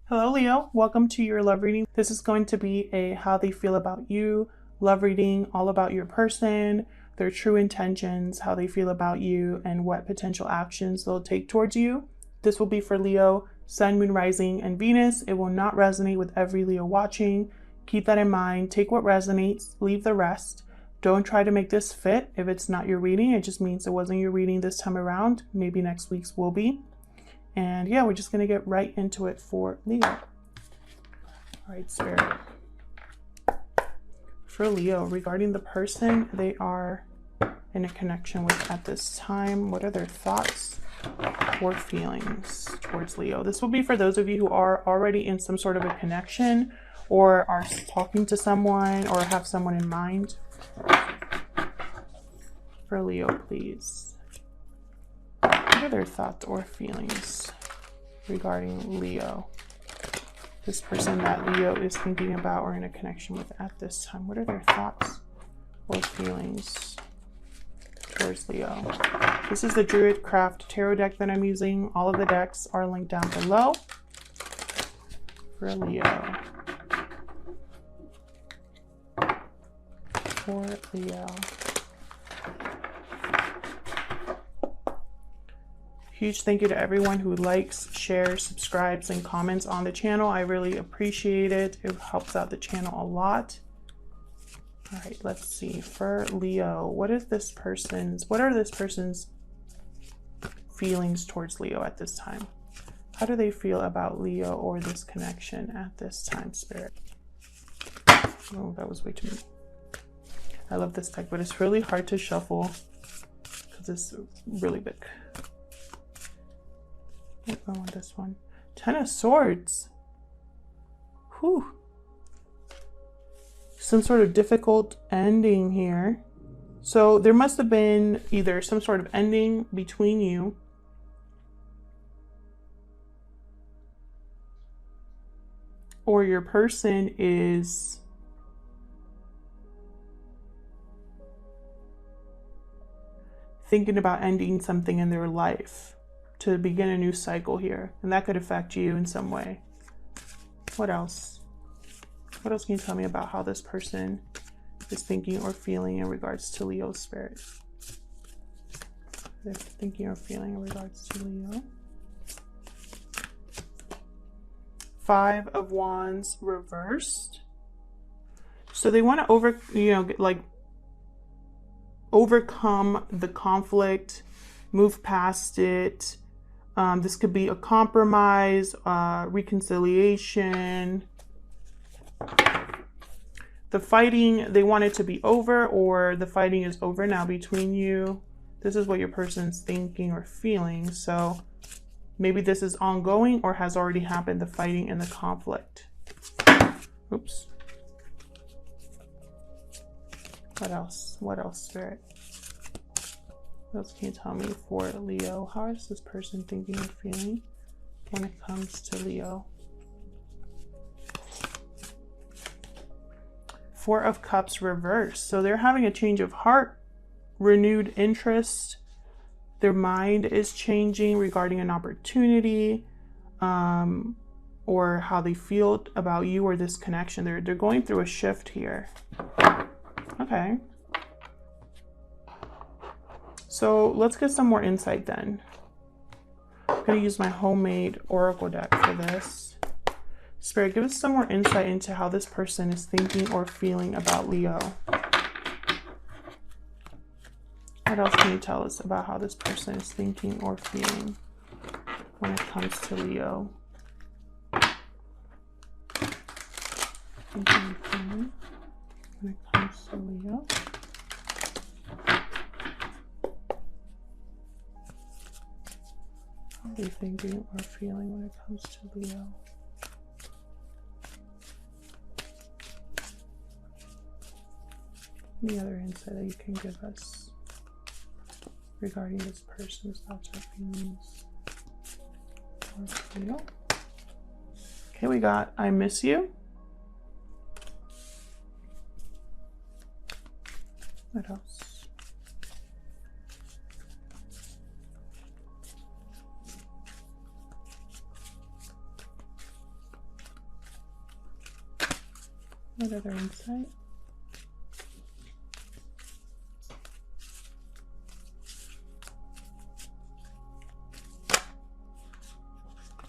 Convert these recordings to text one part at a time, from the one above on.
Hello Leo, welcome to your love reading. This is going to be a how they feel about you love reading, all about your person, their true intentions, how they feel about you, and what potential actions they'll take towards you. This will be for Leo, Sun, Moon, Rising, and Venus. It will not resonate with every Leo watching. Keep that in mind. Take what resonates, leave the rest. Don't try to make this fit. If it's not your reading, it just means it wasn't your reading this time around. Maybe next week's will be. And yeah, we're just going to get right into it for Leo. All right, Spirit. For Leo, regarding the person they are in a connection with at this time, what are their thoughts or feelings towards Leo? This will be for those of you who are already in some sort of a connection or are talking to someone or have someone in mind. For Leo, please. What are their thoughts or feelings regarding Leo? This person that Leo is thinking about or in a connection with at this time. What are their thoughts or feelings towards Leo? This is the Druid Craft Tarot deck that I'm using. All of the decks are linked down below. For Leo. For Leo. Huge thank you to everyone who likes, shares, subscribes, and comments on the channel. I really appreciate it. It helps out the channel a lot. All right, let's see. For Leo, what are this person's feelings towards Leo at this time? How do they feel about Leo or this connection at this time, Spirit? Oh, that was way too many. I love this deck, but it's really hard to shuffle because it's really big. I want this one. 10 of Swords. Whew. Some sort of difficult ending here. So there must have been either some sort of ending between you, or your person is thinking about ending something in their life to begin a new cycle here, and that could affect you in some way. What else? What else can you tell me about how this person is thinking or feeling in regards to Leo's spirit? They're thinking or feeling in regards to Leo. 5 of Wands reversed. So they want to overcome the conflict, move past it. This could be a compromise, reconciliation. The fighting, they want it to be over, or the fighting is over now between you. This is what your person's thinking or feeling. So maybe this is ongoing or has already happened, the fighting and the conflict. Oops. What else? What else, Spirit? What else can you tell me for Leo? How is this person thinking or feeling when it comes to Leo? 4 of Cups reversed. So they're having a change of heart, renewed interest. Their mind is changing regarding an opportunity, or how they feel about you or this connection. They're going through a shift here. Okay. So let's get some more insight then. I'm going to use my homemade oracle deck for this. Spirit, give us some more insight into how this person is thinking or feeling about Leo. What else can you tell us about how this person is thinking or feeling when it comes to Leo? Thinking or feeling when it comes to Leo. How are they thinking or feeling when it comes to Leo? Any other insight that you can give us regarding this person's thoughts or feelings towards Leo? Okay, we got I miss you. What else? What other insight?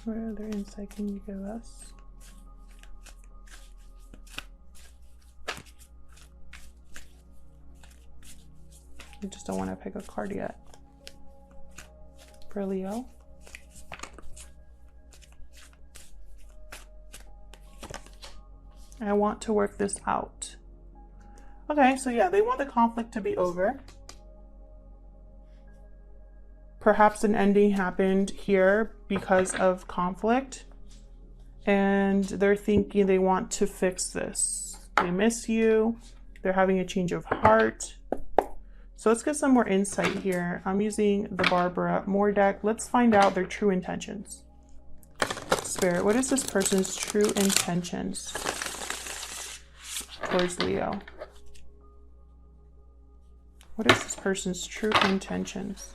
What other insight can you give us? I just don't want to pick a card yet. For Leo. I want to work this out. Okay, so yeah, they want the conflict to be over. Perhaps an ending happened here because of conflict. And they're thinking they want to fix this. They miss you. They're having a change of heart. So let's get some more insight here. I'm using the Barbara Moore deck. Let's find out their true intentions. Spirit, what is this person's true intentions towards Leo? What is this person's true intentions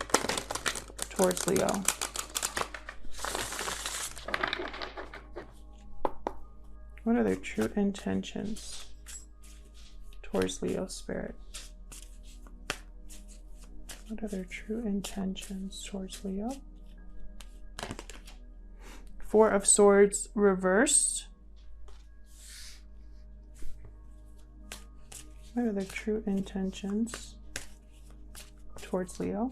towards Leo? What are their true intentions towards Leo, Spirit? What are their true intentions towards Leo? Four of Swords reversed. What are their true intentions towards Leo?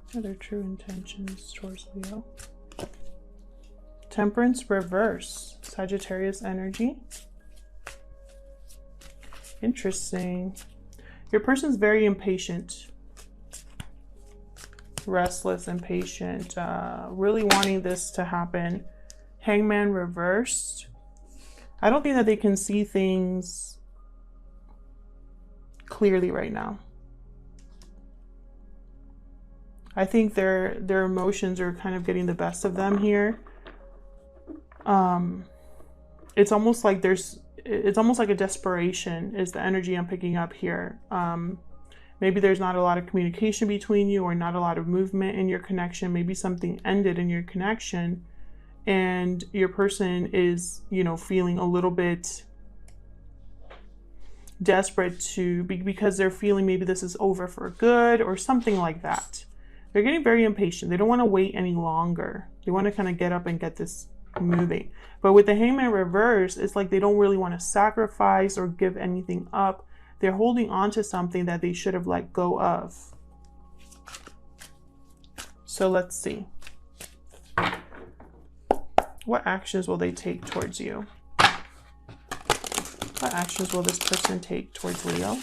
What are their true intentions towards Leo? Temperance reverse. Sagittarius energy. Interesting. Your person's very impatient. Restless, impatient. Really wanting this to happen. Hangman reversed. I don't think that they can see things clearly right now. I think their emotions are kind of getting the best of them here. It's almost like a desperation is the energy I'm picking up here. Maybe there's not a lot of communication between you or not a lot of movement in your connection. Maybe something ended in your connection and your person is, you know, feeling a little bit desperate because they're feeling maybe this is over for good or something like that. They're getting very impatient. They don't want to wait any longer. They want to kind of get up and get this moving. But with the Hangman reverse, it's like they don't really want to sacrifice or give anything up. They're holding on to something that they should have let go of. So let's see. What actions will they take towards you? What actions will this person take towards Leo?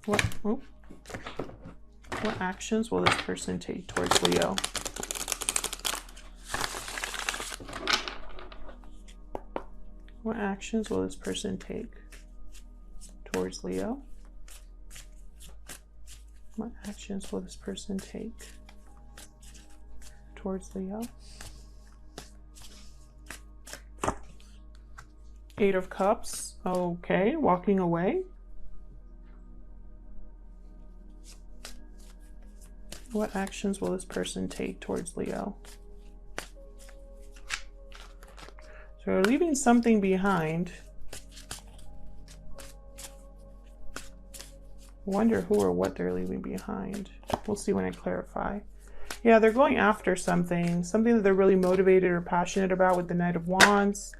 What actions will this person take towards Leo? What actions will this person take towards Leo? What actions will this person take towards Leo? Eight of Cups. Okay, walking away. What actions will this person take towards Leo? So they're leaving something behind. Wonder who or what they're leaving behind. We'll see when I clarify. Yeah, they're going after something that they're really motivated or passionate about with the Knight of Wands.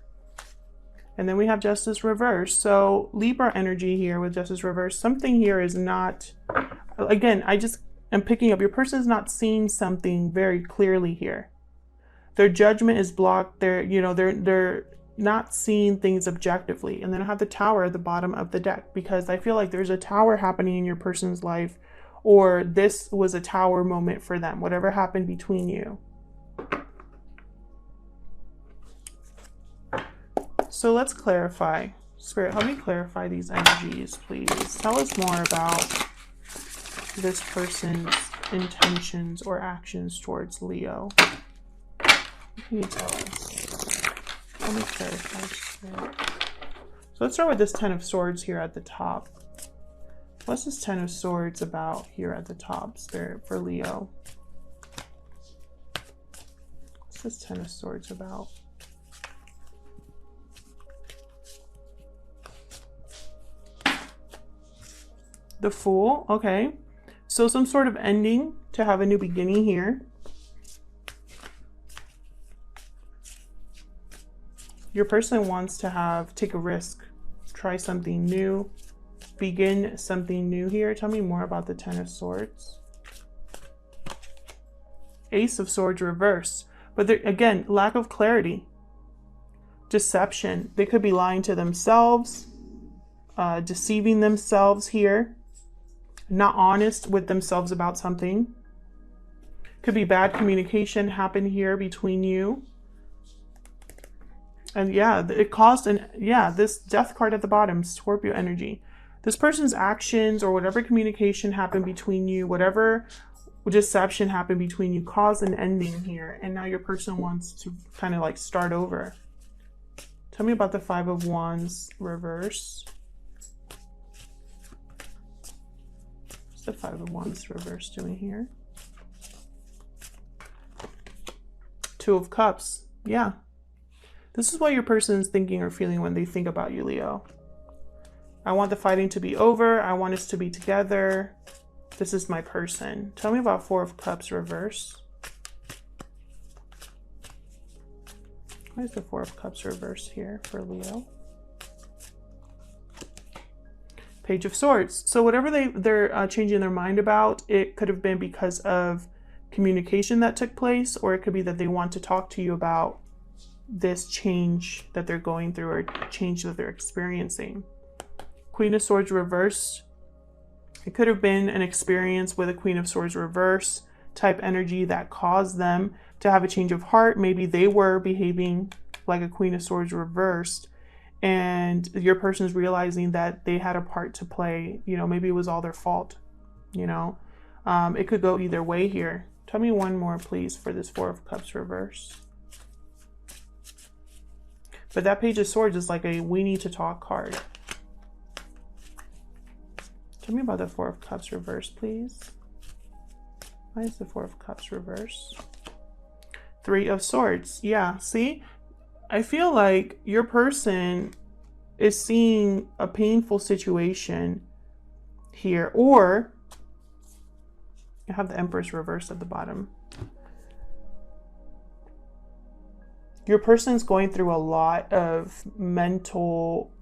And then we have Justice reversed. So Libra energy here with Justice reversed. Something here is not, again, I'm picking up, your person is not seeing something very clearly here. Their judgment is blocked. They're not seeing things objectively. And then I have the Tower at the bottom of the deck because I feel like there's a tower happening in your person's life, or this was a tower moment for them, whatever happened between you. So let's clarify. Spirit, help me clarify these energies, please. Tell us more about this person's intentions or actions towards Leo. What can you tell us? Let me clarify. So let's start with this Ten of Swords here at the top. What's this Ten of Swords about here at the top, Spirit, for Leo? What's this Ten of Swords about? The Fool, okay. So some sort of ending to have a new beginning here. Your person wants to take a risk, try something new, begin something new here. Tell me more about the Ten of Swords. Ace of Swords reversed. But there, again, lack of clarity. Deception. They could be lying to themselves, deceiving themselves here. Not honest with themselves about something. Could be bad communication happen here between you. And yeah, it caused this Death card at the bottom, Scorpio energy. This person's actions or whatever communication happened between you, whatever deception happened between you caused an ending here. And now your person wants to kind of like start over. Tell me about the Five of Wands reverse. What's the Five of Wands reverse doing here? Two of Cups. Yeah. This is what your person is thinking or feeling when they think about you, Leo. I want the fighting to be over. I want us to be together. This is my person. Tell me about Four of Cups reverse. Why is the Four of Cups reverse here for Leo? Page of Swords. So whatever they're changing their mind about, it could have been because of communication that took place, or it could be that they want to talk to you about this change that they're going through or change that they're experiencing. Queen of Swords reversed. It could have been an experience with a Queen of Swords reverse type energy that caused them to have a change of heart. Maybe they were behaving like a Queen of Swords reversed, and your person's realizing that they had a part to play. You know, maybe it was all their fault. You know, it could go either way here. Tell me one more, please, for this Four of Cups reverse. But that Page of Swords is like a we need to talk card. Tell me about the Four of Cups reverse, please. Why is the Four of Cups reverse? Three of Swords. Yeah, see? I feel like your person is seeing a painful situation here, or you have the Empress reversed at the bottom. Your person's going through a lot of mental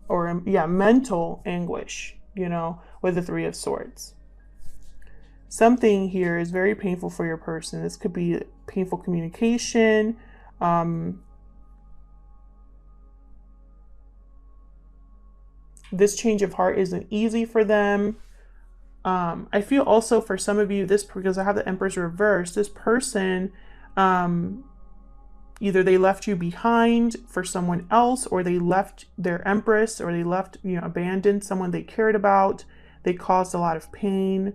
anguish, you know, with the Three of Swords. Something here is very painful for your person. This could be painful communication. This change of heart isn't easy for them. I feel also for some of you, because I have the Empress reversed, this person, either they left you behind for someone else, or they left their Empress, or they left, you know, abandoned someone they cared about. They caused a lot of pain.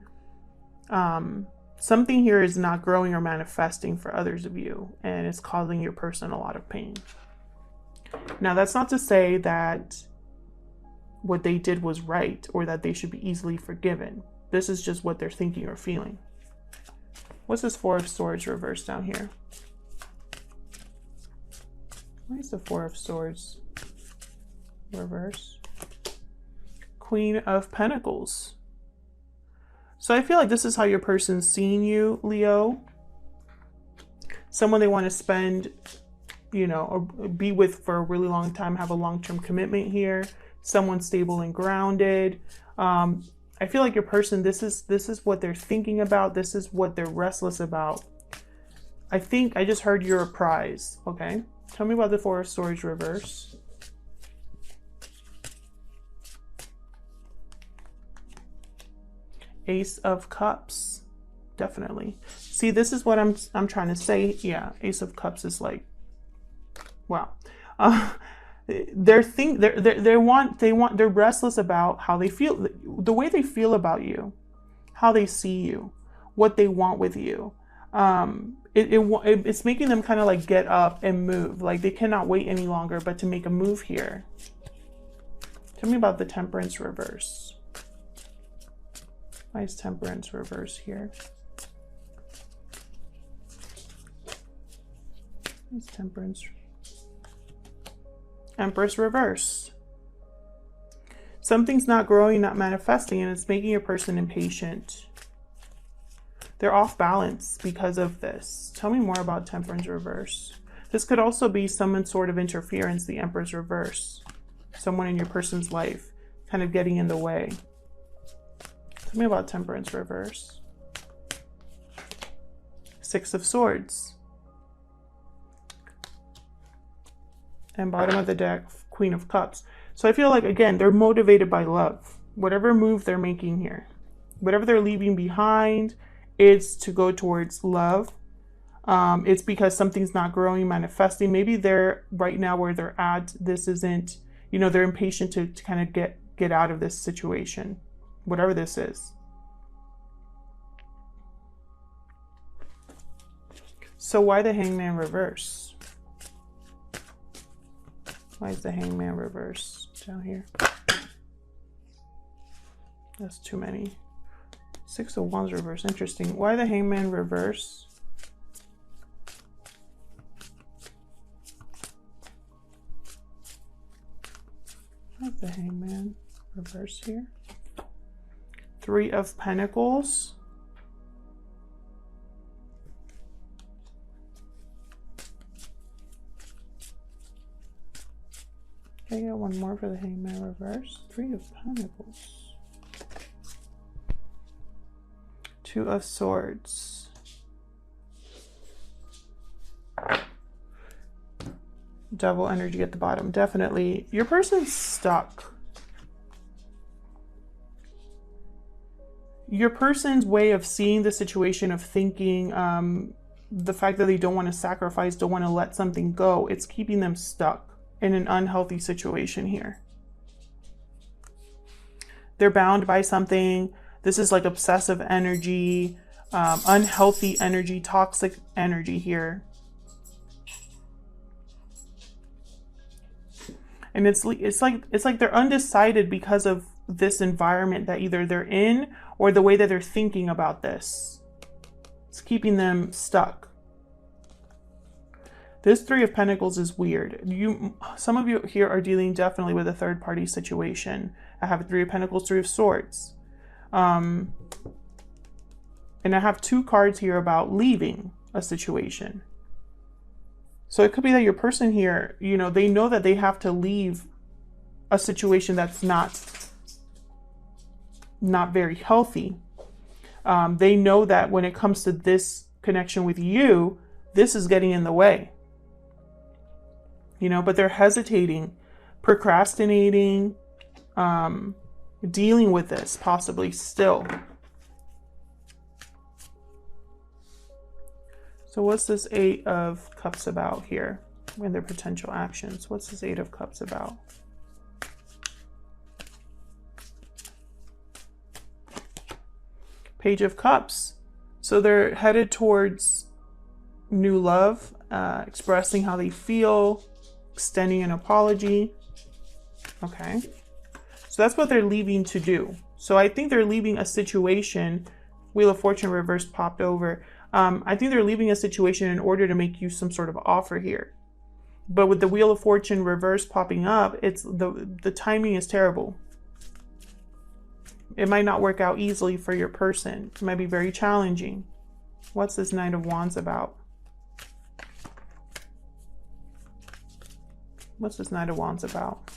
Something here is not growing or manifesting for others of you, and it's causing your person a lot of pain. Now, that's not to say that what they did was right or that they should be easily forgiven. This is just what they're thinking or feeling. What's this Four of Swords reversed down here? Why is the Four of Swords reverse? Queen of Pentacles. So I feel like this is how your person's seeing you, Leo. Someone they want to spend, you know, or be with for a really long time, have a long-term commitment here. Someone stable and grounded. I feel like your person, this is what they're thinking about. This is what they're restless about. I think I just heard you're a prize, okay? Tell me about the Four of Swords reverse. Ace of Cups, definitely. See, this is what I'm trying to say. Yeah, Ace of Cups is like, wow. They're restless about how they feel, the way they feel about you, how they see you, what they want with you. It's making them kind of like get up and move. Like they cannot wait any longer but to make a move here. Tell me about the Temperance reverse. Why is Temperance reverse here? Why is Temperance? Empress reverse. Something's not growing, not manifesting, and it's making your person impatient. They're off balance because of this. Tell me more about Temperance reverse. This could also be some sort of interference, the Empress reverse. Someone in your person's life kind of getting in the way. Tell me about Temperance reverse. Six of Swords. And bottom of the deck, Queen of Cups. So I feel like, again, they're motivated by love. Whatever move they're making here, whatever they're leaving behind, it's to go towards love. It's because something's not growing, manifesting. Maybe they're right now where they're at. This isn't, you know, they're impatient to kind of get out of this situation, whatever this is. So why the Hangman reverse? Why is the Hangman reverse down here? That's too many. Six of Wands reverse. Interesting. Why the Hangman reverse? Why's the Hangman reverse here? Three of Pentacles. I got one more for the Hangman reverse. Three of Pentacles. Two of Swords. Devil energy at the bottom. Definitely. Your person's stuck. Your person's way of seeing the situation, of thinking, the fact that they don't want to sacrifice, don't want to let something go, it's keeping them stuck in an unhealthy situation here. They're bound by something. This is like obsessive energy, unhealthy energy, toxic energy here. And it's like they're undecided because of this environment that either they're in or the way that they're thinking about this. It's keeping them stuck. This Three of Pentacles is weird. Some of you here are dealing definitely with a third party situation. I have a Three of Pentacles, Three of Swords. And I have two cards here about leaving a situation. So it could be that your person here, you know, they know that they have to leave a situation that's not very healthy. They know that when it comes to this connection with you, this is getting in the way. You know, but they're hesitating, procrastinating, dealing with this possibly still. So what's this Eight of Cups about here and their potential actions? What's this Eight of Cups about? Page of Cups. So they're headed towards new love, expressing how they feel, extending an apology. Okay. So that's what they're leaving to do. So I think they're leaving a situation. Wheel of Fortune reverse popped over. I think they're leaving a situation in order to make you some sort of offer here. But with the Wheel of Fortune reverse popping up, it's the timing is terrible. It might not work out easily for your person. It might be very challenging. What's this Knight of Wands about? What's this Knight of Wands about?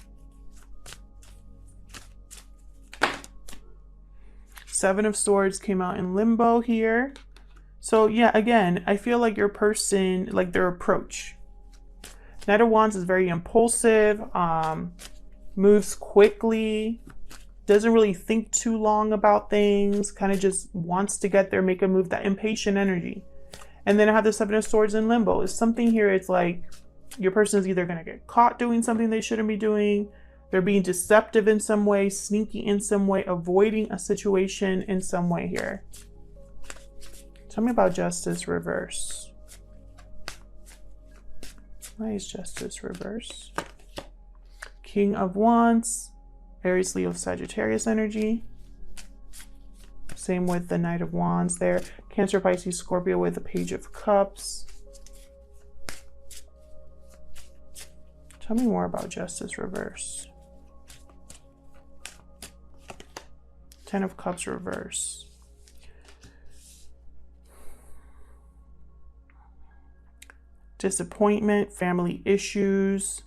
Seven of Swords came out in limbo here. So yeah, again, I feel like your person, like their approach. Knight of Wands is very impulsive, moves quickly, doesn't really think too long about things, kind of just wants to get there, make a move, that impatient energy. And then I have the Seven of Swords in limbo. It's something here, it's like your person is either going to get caught doing something they shouldn't be doing, they're being deceptive in some way, sneaky in some way, avoiding a situation in some way here. Tell me about Justice reverse. Why is Justice reverse? King of Wands, Aries, Leo, Sagittarius energy. Same with the Knight of Wands there. Cancer, Pisces, Scorpio with the Page of Cups. Tell me more about Justice reverse. Ten of Cups reverse. Disappointment, family issues,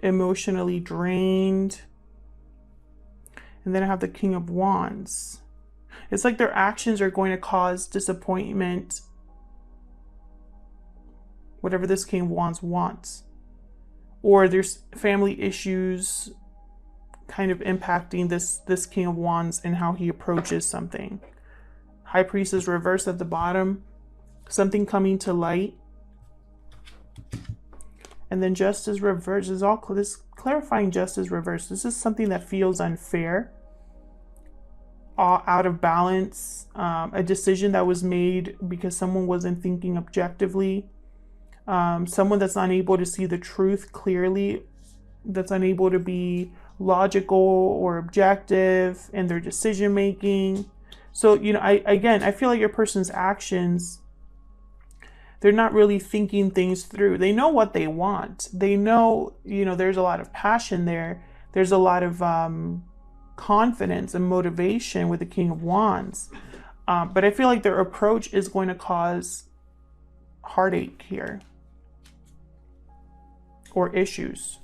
emotionally drained. And then I have the King of Wands. It's like their actions are going to cause disappointment, whatever this King of Wands wants. Or there's family issues kind of impacting this King of Wands and how he approaches something. High Priestess reverse at the bottom. Something coming to light. And then Justice reverse is all this clarifying Justice reverse. This is something that feels unfair, out of balance, a decision that was made because someone wasn't thinking objectively, someone that's unable to see the truth clearly, that's unable to be logical or objective in their decision making. So, you know, I feel like your person's actions, they're not really thinking things through. They know what they want. They know, you know, there's a lot of passion there. There's a lot of confidence and motivation with the King of Wands. But I feel like their approach is going to cause heartache here. Or issues.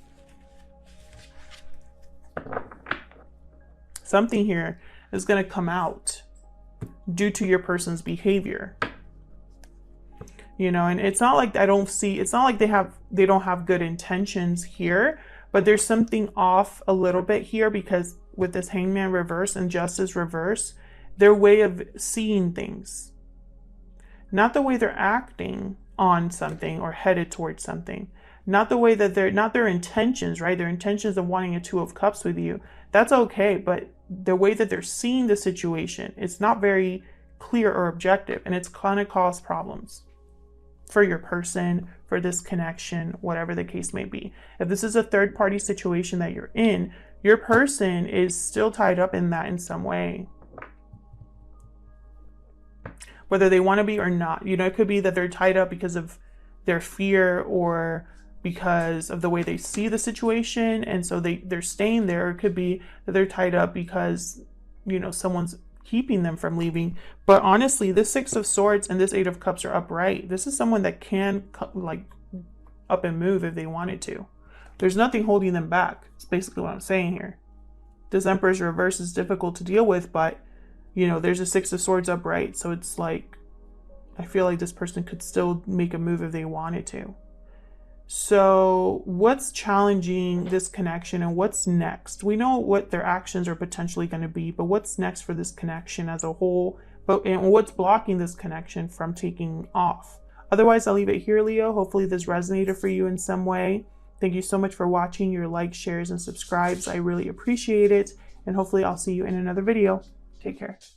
Something here is going to come out due to your person's behavior. You know, and it's not like it's not like they don't have good intentions here, but there's something off a little bit here because with this Hangman reverse and Justice reverse, their way of seeing things, not the way they're acting on something or headed towards something, not the way that not their intentions, right? Their intentions of wanting a Two of Cups with you, that's okay, but the way that they're seeing the situation, it's not very clear or objective, and it's gonna cause problems for your person, for this connection, whatever the case may be. If this is a third-party situation that you're in, your person is still tied up in that in some way. Whether they want to be or not. You know, it could be that they're tied up because of their fear or because of the way they see the situation, and so they're staying there. Or it could be that they're tied up because, you know, someone's keeping them from leaving. But honestly, this Six of Swords and this Eight of Cups are upright. This is someone that can like up and move if they wanted to. There's nothing holding them back. It's basically what I'm saying here. This Emperor's reverse is difficult to deal with, but you know, there's a Six of Swords upright. So it's like, I feel like this person could still make a move if they wanted to. So what's challenging this connection and what's next? We know what their actions are potentially going to be, but what's next for this connection as a whole? And what's blocking this connection from taking off? Otherwise, I'll leave it here, Leo. Hopefully this resonated for you in some way. Thank you so much for watching. Your likes, shares, and subscribes. I really appreciate it. And hopefully I'll see you in another video. Take care.